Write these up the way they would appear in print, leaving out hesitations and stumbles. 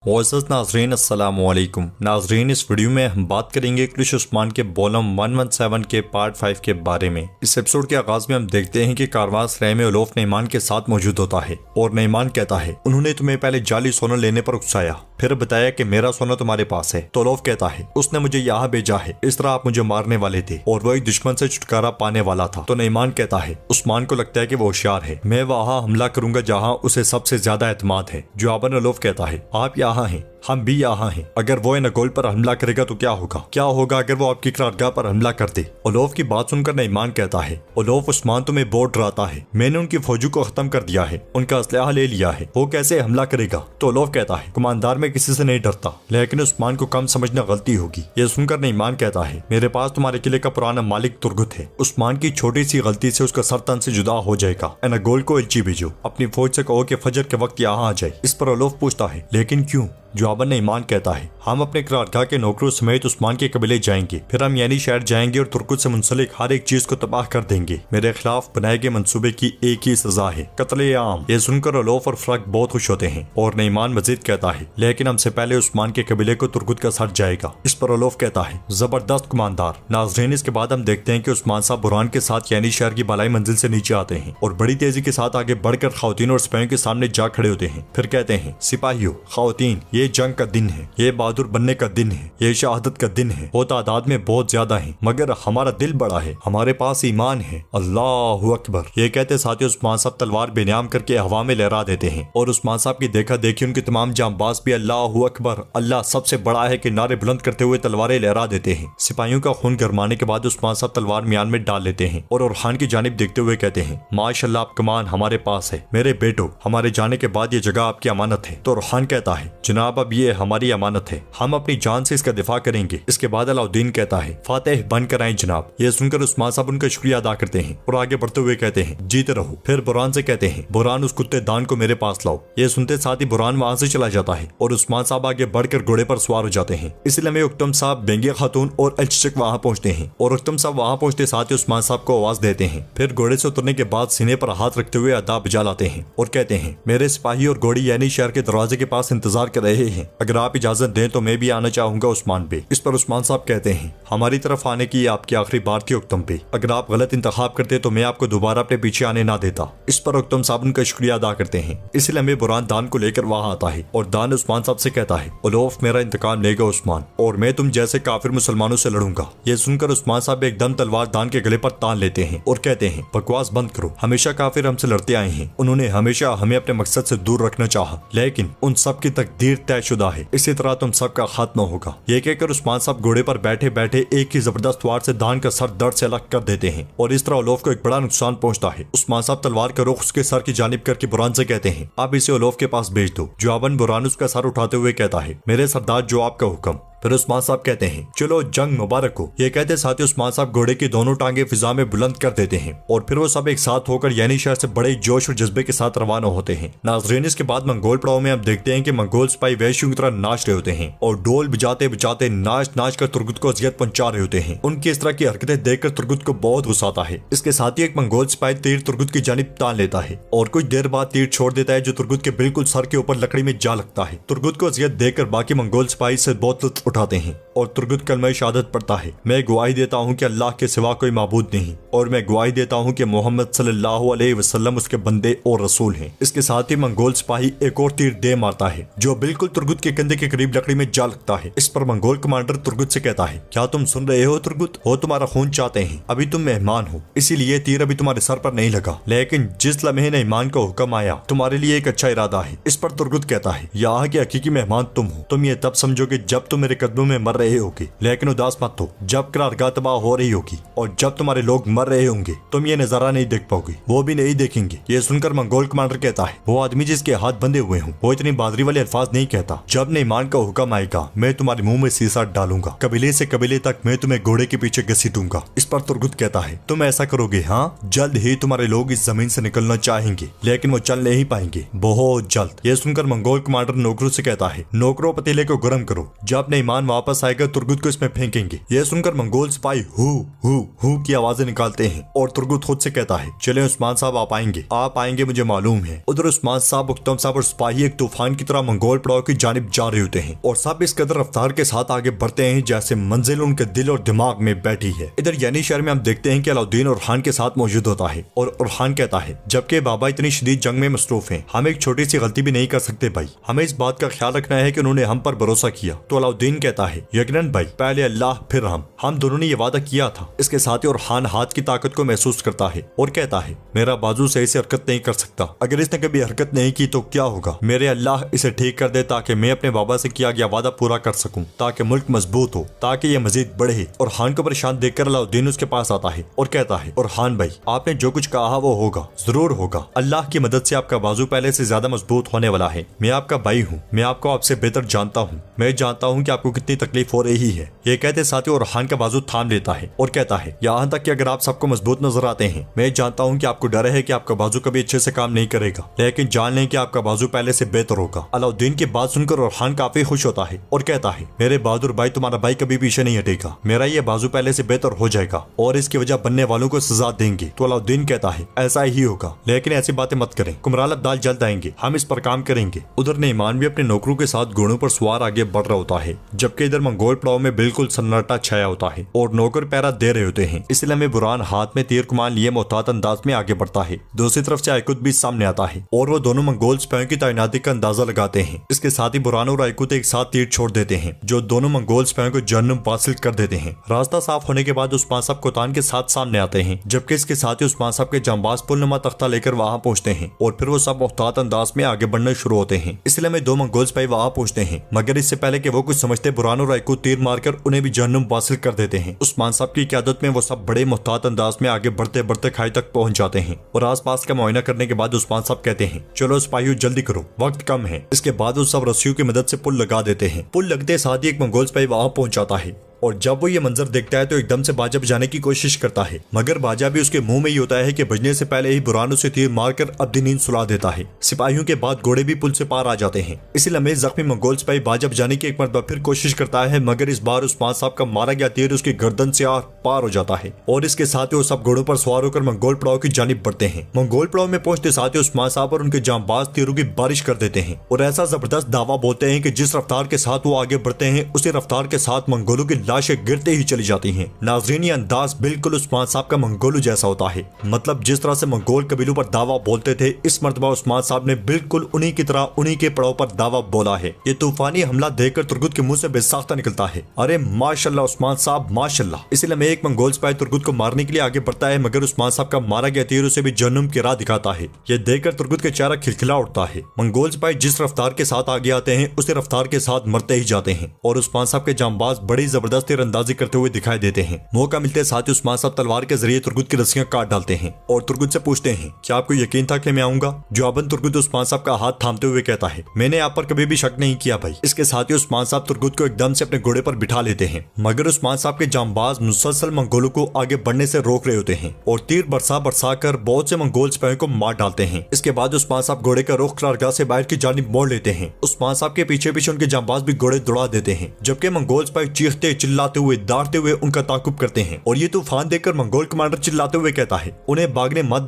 मोअज़्ज़ज़ नाज़रीन अस्सलाम वालेकुम। नाज़रीन, इस वीडियो में हम बात करेंगे इंग्लिश उस्मान के वॉल्यूम 117 के पार्ट 5 के बारे में। इस एपिसोड के आगाज में हम देखते हैं कि कारवां सराय में उलौफ नईमान के साथ मौजूद होता है और नईमान कहता है उन्होंने तुम्हें पहले जाली सोना लेने पर उकसाया, फिर बताया कि मेरा सोना तुम्हारे पास है। तो उलौफ कहता है उसने मुझे यहाँ भेजा है, इस तरह आप मुझे मारने वाले थे और वो एक दुश्मन से छुटकारा पाने वाला था। तो नईमान कहता है उस्मान को लगता है कि वो होशियार है, मैं वहाँ हमला करूंगा जहाँ उसे सबसे ज्यादा एतमाद है। जवाबन उलौफ कहता है आप यहाँ हैं, हम भी यहाँ हैं, अगर वो इन गोल पर हमला करेगा तो क्या होगा अगर वो आपकी करारगाह पर हमला कर दे। उलौफ की बात सुनकर नईमान कहता है उलौफ उस्मान तुम्हें बहुत डराता है, मैंने उनकी फौजों को खत्म कर दिया है, उनका असलहा ले लिया है, वो कैसे हमला करेगा। तो उलौफ कहता है कमांडर में किसी से नहीं डरता, लेकिन उस्मान को कम समझना गलती होगी। ये सुनकर नईमान कहता है मेरे पास तुम्हारे किले का पुराना मालिक तुर्गुत है, उस्मान की छोटी सी गलती से उसका सर तन से जुदा हो जाएगा। एनागोल को एलची भेजो, अपनी फौज से कहो कि फजर के वक्त यहाँ आ जाए। इस पर उलौफ पूछता है लेकिन क्यों। जवाबन नईमान कहता है हम अपने करारगाह के नौकरों समेत उस्मान के कबीले जाएंगे, फिर हम यानी शहर जाएंगे और तुर्कुत से मुंसलिक हर एक चीज को तबाह कर देंगे। मेरे खिलाफ बनाए गए मंसूबे की एक ही सजा है, कत्ले आम। ये सुनकर उलौफ और फ्रक बहुत खुश होते हैं और नईमान मजीद कहता है लेकिन हमसे पहले उस्मान के कबीले को तुर्कुत का सर जाएगा। इस पर उलौफ कहता है जबरदस्त कमांडर। नाज़रीन, इसके बाद हम देखते हैं कि उस्मान साहब बुरहान के साथ यानी शहर की बालाई मंजिल से नीचे आते हैं और बड़ी तेजी के साथ आगे बढ़कर खवातीन और सिपाहियों के सामने जा खड़े होते हैं। फिर कहते हैं सिपाहियों, खवातीन, ये जंग का दिन है, ये बहादुर बनने का दिन है, ये शहादत का दिन है। वो तादाद में बहुत ज्यादा है मगर हमारा दिल बड़ा है, हमारे पास ईमान है। अल्लाहु अकबर। ये कहते साथ ही उस्मान साहब तलवार बेनियाम करके हवा में लहरा देते हैं और उस्मान साहब की देखा देखी उनके तमाम जांबाज भी अल्लाहु अकबर, अल्लाह सबसे बड़ा है के नारे बुलंद करते हुए तलवारें लहरा देते हैं। सिपाहियों का खून गरमाने के बाद उस्मान साहब तलवार म्यान में डाल लेते हैं और खान की जानिब देखते हुए कहते हैं माशाल्लाह आप कमान हमारे पास है, मेरे बेटो हमारे जाने के बाद ये जगह आपकी अमानत है। तो खान कहता है जनाब अब ये हमारी अमानत है, हम अपनी जान से इसका दिफा करेंगे। इसके बाद अलाउद्दीन कहता है फातेह बनकर आए जनाब। ये सुनकर उस्मान साहब उनका शुक्रिया अदा करते हैं और आगे बढ़ते हुए कहते हैं जीते रहो। फिर बुरहान से कहते हैं बुरहान उस कुत्ते दान को मेरे पास लाओ। ये सुनते साथ ही बुरहान वहां से चला जाता है और उस्मान साहब आगे बढ़कर घोड़े पर सवार हो जाते हैं। इसलिए में उक्तम साहब, बेंगिया खातून और अलचक वहां पहुंचते हैं और उक्तम साहब वहां पहुंचते साथ ही उस्मान साहब को आवाज देते हैं। फिर घोड़े से उतरने के बाद सीने पर हाथ रखते हुए अदा बजा लाते हैं और कहते हैं मेरे सिपाही और घोड़ी यानी शहर के दरवाजे के पास इंतजार कर रहे हैं, अगर आप इजाजत दें तो मैं भी आना चाहूंगा उस्मान पे। इस पर उस्मान साहब कहते हैं हमारी तरफ आने की आपकी आखिरी बार थी उक्तम पे, अगर आप गलत इंतखाब करते तो मैं आपको दोबारा अपने पीछे आने ना देता। इस पर उक्तम साहब उनका शुक्रिया अदा करते हैं। इसलिए हमें बुरहान दान को लेकर वहां आता है और दान उस्मान साहब से कहता है उलौफ मेरा इंतकाम लेगा उस्मान और मैं तुम जैसे काफिर मुसलमानों से लड़ूंगा। ये सुनकर उस्मान साहब एकदम तलवार दान के गले पर तान लेते हैं और कहते हैं बकवास बंद करो, हमेशा काफिर हमसे लड़ते आए हैं, उन्होंने हमेशा हमें अपने मकसद से दूर रखना चाहा, लेकिन उन सब की तकदीर तयशुदा है, इसी तरह तुम सबका खात्मा होगा। ये कहकर उस्मान साहब घोड़े पर बैठे बैठे एक ही जबरदस्त वार से दान का सर दर्द से अलग कर देते हैं और इस तरह उलौफ को एक बड़ा नुकसान पहुंचता है। उस्मान साहब तलवार का रुख उसके सर की जानिब करके बुरहान से कहते हैं आप इसे उलौफ के पास भेज दो। जवाबन बुरहान उसका सर उठाते हुए कहता है मेरे सरदार जो आपका हुक्म। फिर उस्मान साहब कहते हैं चलो जंग मुबारक हो। ये कहते साथ ही उस्मान साहब घोड़े की दोनों टांगे फिजा में बुलंद कर देते हैं और फिर वो सब एक साथ होकर यानी शहर से बड़े जोश और जज्बे के साथ रवाना होते हैं। नाज़रीन, इसके बाद मंगोल पड़ाव में आप देखते हैं कि मंगोल सिपाही वैश्यों की तरह नाच रहे होते हैं और ढोल बजाते बजाते नाच नाच कर तुर्गुत को अजियत पहुंचा रहे होते हैं। उनकी इस तरह की हरकतें देखकर तुर्गुत को बहुत गुस्सा आता है। इसके साथ ही एक मंगोल सिपाही तीर तुर्गुत की जानिब तान लेता है और कुछ देर बाद तीर छोड़ देता है जो तुर्गुत के बिल्कुल सर के ऊपर लकड़ी में जा लगता है। तुर्गुत को अजियत देखकर बाकी मंगोल सिपाही से बहुत लुत्फ उठाते हैं और तुर्गुत कलमा शहादत पढ़ता है मैं गवाही देता हूँ कि अल्लाह के सिवा कोई माबूद नहीं और मैं गवाही देता हूँ कि मोहम्मद सल्लल्लाहु अलैहि वसल्लम उसके बंदे और रसूल हैं। इसके साथ ही मंगोल सिपाही एक और तीर दे मारता है जो बिल्कुल तुर्गुत के कंधे के करीब लकड़ी में जा लगता है। इस पर मंगोल कमांडर तुर्गुत से कहता है क्या तुम सुन रहे हो तुर्गुत, वो तुम्हारा खून चाहते हैं, अभी तुम मेहमान हो इसीलिए तीर अभी तुम्हारे सर पर नहीं लगा, लेकिन जिस लम्हे नईमान का हुक्म आया तुम्हारे लिए एक अच्छा इरादा है। इस पर तुर्गुत कहता है यहाँ के हकीकी मेहमान तुम हो, तुम ये तब समझोगे जब तुम मेरे कदमों में मर रहे होगे, लेकिन उदास मत हो, जब करारगाह तबाह हो रही होगी और जब तुम्हारे लोग मर रहे होंगे तुम ये नजारा नहीं देख पाओगे, वो भी नहीं देखेंगे। ये सुनकर मंगोल कमांडर कहता है वो आदमी जिसके हाथ बंधे हुए हों वो इतनी बहादुरी वाले अल्फाज नहीं कहता, जब नईमान का हुक्म आएगा मैं तुम्हारे मुंह में सीसा डालूंगा, कबीले से कबीले तक मैं तुम्हें घोड़े के पीछे घसीटूंगा। इस पर तुर्गुत कहता है तुम ऐसा करोगे, हाँ जल्द ही तुम्हारे लोग इस जमीन से निकलना चाहेंगे लेकिन वो चल नहीं पाएंगे, बहुत जल्द। ये सुनकर मंगोल कमांडर नौकरों से कहता है नौकरों पतीले को गर्म करो, जब नईमान वापस आएगा आएगा तुर्गुत को इसमें फेंकेंगे। यह सुनकर मंगोल सिपाही हु की आवाजें निकालते हैं और तुर्गुत खुद से कहता है, चले उस्मान साहब आप आएंगे मुझे मालूम है। उधर उस्मान साहब, उक्तम साहब और सिपाही एक तूफान की तरह मंगोल पड़ाव की जानिब जा रहे होते हैं और सब इस कदर रफ्तार के साथ आगे बढ़ते हैं जैसे मंजिल उनके दिल और दिमाग में बैठी है। इधर यानी शहर में हम देखते हैं कि अलाउद्दीन उरहान के साथ मौजूद होता है और उरहान कहता है, जबकि बाबा इतनी शदीद जंग में मसरूफ हैं, हम एक छोटी सी गलती भी नहीं कर सकते भाई, हमें इस बात का ख्याल रखना है कि उन्होंने हम पर भरोसा किया। तो अलाउद्दीन कहता है, यकीनन भाई, पहले अल्लाह फिर हम दोनों ने ये वादा किया था। इसके साथ ही उरहान हाथ की ताकत को महसूस करता है और कहता है, मेरा बाजू सही से हरकत नहीं कर सकता, अगर इसने कभी हरकत नहीं की तो क्या होगा, मेरे अल्लाह इसे ठीक कर दे ताकि मैं अपने बाबा से किया गया वादा पूरा कर सकूं, ताकि मुल्क मजबूत हो, ताकि ये मजीद बढ़े। और खान को परेशान देखकर अलाउद्दीन उसके पास आता है और कहता है, और खान भाई, आपने जो कुछ कहा वो होगा, जरूर होगा, अल्लाह की मदद से आपका बाजू पहले से ज्यादा मजबूत होने वाला है। मैं आपका भाई हूँ, मैं आपको आपसे बेहतर जानता हूँ, मैं जानता हूँ कि आपको कितनी तकलीफ हो रही है। ये कहते साथ ही उरहान का बाजू थाम लेता है और कहता है, यहाँ तक कि अगर आप सबको मजबूत नजर आते हैं, मैं जानता हूँ कि आपको डर है कि आपका बाजू कभी अच्छे से काम नहीं करेगा, लेकिन जान लें कि आपका बाजू पहले से बेहतर होगा। अलाउद्दीन की बात सुनकर उरहान काफी खुश होता है और कहता है, मेरे बहादुर भाई, तुम्हारा भाई कभी पीछे नहीं हटेगा, मेरा ये बाजू पहले से बेहतर हो जाएगा और इसकी वजह बनने वालों को सजा देंगे। तो अलाउद्दीन कहता है, ऐसा ही होगा, लेकिन ऐसी बातें मत करें, कुमराल अब्दाल जल्द आएंगे, हम इस पर काम करेंगे। उधर नईमान भी अपने नौकरों के साथ घोड़ों पर सवार आगे बढ़ रहा होता है, जबकि इधर मंगोल पड़ाव में बिल्कुल सन्नाटा छाया होता है और नौकर पैरा दे रहे होते हैं। इसलिए में बुरहान हाथ में तीर कमान लिए मोहतात अंदाज में आगे बढ़ता है। दूसरी तरफ से आयकुत भी सामने आता है और वो दोनों मंगोल सिपाहियों की तैनाती का अंदाजा लगाते हैं। इसके साथ ही बुरहान और आयकुत एक साथ तीर छोड़ देते हैं, जो दोनों मंगोल सिपाहियों को जहन्नुम हासिल कर देते हैं। रास्ता साफ होने के बाद उस्मान साहब कोतान के साथ सामने आते हैं, जबकि इसके साथ ही उस्मान साहब के जांबाज पुलनुमा तख्ता लेकर वहां पहुंचते हैं और फिर वो सब मोहतात अंदाज में आगे बढ़ना शुरू होते हैं। इसलिए में दो मंगोल सिपाही वहां पहुंचते हैं, मगर इससे पहले कि वो कुछ समझते, बुरहान और आयकुत तीर मारकर उन्हें भी जहन्नुम हासिल कर देते हैं। उस्मान साहब की क़यादत में वो सब बड़े मोहतात अंदाज में आगे बढ़ते बढ़ते खाई तक पहुंच जाते हैं और आसपास का मुआयना करने के बाद उस्मान साहब कहते हैं, चलो सिपाहियों जल्दी करो, वक्त कम है। इसके बाद वो सब रस्सियों की मदद से पुल लगा देते हैं। पुल लगते साथ ही एक मंगोल सिपाही वहां पहुंच जाता है और जब वो ये मंजर देखता है तो एकदम से बाजा बजाने की कोशिश करता है, मगर बाजा भी उसके मुंह में ही होता है कि बजने से पहले ही बुरहान उसे तीर मारकर अब्दी नींद सुला देता है। सिपाहियों के बाद घोड़े भी पुल से पार आ जाते हैं। इसी लम्हे जख्मी मंगोल सिपाही बाजा बजाने की एक मरतबा फिर कोशिश करता है, मगर इस बार उस्मान साहब का मारा गया तीर उसकी गर्दन से आर पार हो जाता है और इसके साथ ही वो सब घोड़ों पर सवार होकर मंगोल पड़ाव की जानिब बढ़ते हैं। मंगोल पड़ाव में पहुंचते साथ ही उस्मान साहब और उनके जांबाज तीरों की बारिश कर देते हैं और ऐसा जबरदस्त दावा बोलते हैं कि जिस रफ्तार के साथ वो आगे बढ़ते हैं, उसी रफ्तार के साथ मंगोलों की लाशें गिरते ही चली जाती हैं। नाज़रीन, ये अंदाज बिल्कुल उस्मान साहब का मंगोलू जैसा होता है, मतलब जिस तरह से मंगोल कबीलों पर दावा बोलते थे, इस मर्तबा उस्मान साहब ने बिल्कुल उन्हीं की तरह उन्हीं के पड़ाव पर दावा बोला है। ये तूफानी हमला देखकर तुर्गुत के मुंह से बेसाख्ता निकलता है, अरे माशाल्लाह उस्मान साहब माशाल्लाह। इसलिए मैं एक मंगोल सिपाही तुर्गुत को मारने के लिए आगे बढ़ता है, मगर उस्मान साहब का मारा गया तीर उसे भी जहन्नुम की राह दिखाता है। ये देखकर तुर्गुत के चेहरा खिलखिला उठता है। मंगोल सिपाही जिस रफ्तार के साथ आगे आते हैं, उसी रफ्तार के साथ मरते ही जाते हैं और उस्मान साहब के जांबाज बड़ी जबरदस्त तीरंदाजी करते हुए दिखाई देते हैं। मौका मिलते साथ ही उस्मान साहब तलवार के जरिए तुर्गुत की रस्सियां काट डालते हैं और तुर्गुत से पूछते हैं, क्या आपको यकीन था कि मैं आऊंगा? जवाबन तुर्गुत उस्मान साहब का हाथ थामते हुए कहता है, मैंने आप पर कभी भी शक नहीं किया भाई। इसके साथ ही उस्मान साहब तुर्गुत को एकदम से अपने घोड़े पर बिठा लेते हैं, मगर उस्मान साहब के जांबाज मुसलसल मंगोलों को आगे बढ़ने से रोक रहे होते हैं और तीर बरसा कर बहुत से मंगोल सिपाहियों को मार डालते हैं। इसके बाद उस्मान साहब घोड़े का रुख करारगाह से बाहर की जानिब मोड़ लेते हैं। उस्मान साहब के पीछे पीछे उनके जांबाज भी घोड़े दौड़ा देते हैं, जबकि मंगोल सिपाही चीखते चिल्लाते हुए दौड़ते हुए उनका ताकुब करते हैं और ये तूफान देखकर मंगोल कमांडर चिल्लाते हुए कहता है, उन्हें भागने मत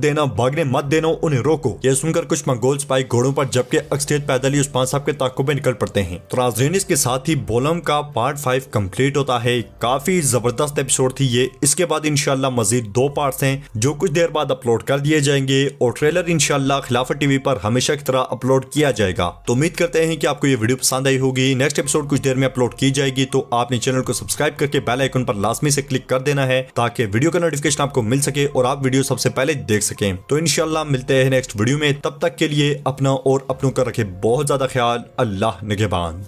देना, उन्हें रोको। यह सुनकर कुछ मंगोल सिपाही घोड़ों पर जबकि अक्सरियत पैदल ही उस्मान साहब के ताकुब में निकल पड़ते हैं। तो नाज़रीन, इसके साथ ही बोलम का पार्ट 5 कंप्लीट होता है। काफी जबरदस्त एपिसोड थी ये। इसके बाद इंशाल्लाह मजीद 2 पार्ट्स हैं जो कुछ देर बाद अपलोड कर दिए जाएंगे और ट्रेलर इंशाल्लाह खिलाफत टीवी पर हमेशा की तरह अपलोड किया जाएगा। तो उम्मीद करते हैं कि आपको ये वीडियो पसंद आई होगी। नेक्स्ट एपिसोड कुछ देर में अपलोड की जाएगी, तो आपने चैनल को सब्सक्राइब करके बेल आइकन पर लाजमी से क्लिक कर देना है ताकि वीडियो का नोटिफिकेशन आपको मिल सके और आप वीडियो सबसे पहले देख सकें। तो इंशाल्लाह मिलते हैं नेक्स्ट वीडियो में। तब तक के लिए अपना और अपनों का रखें बहुत ज्यादा ख्याल। अल्लाह निगहबान।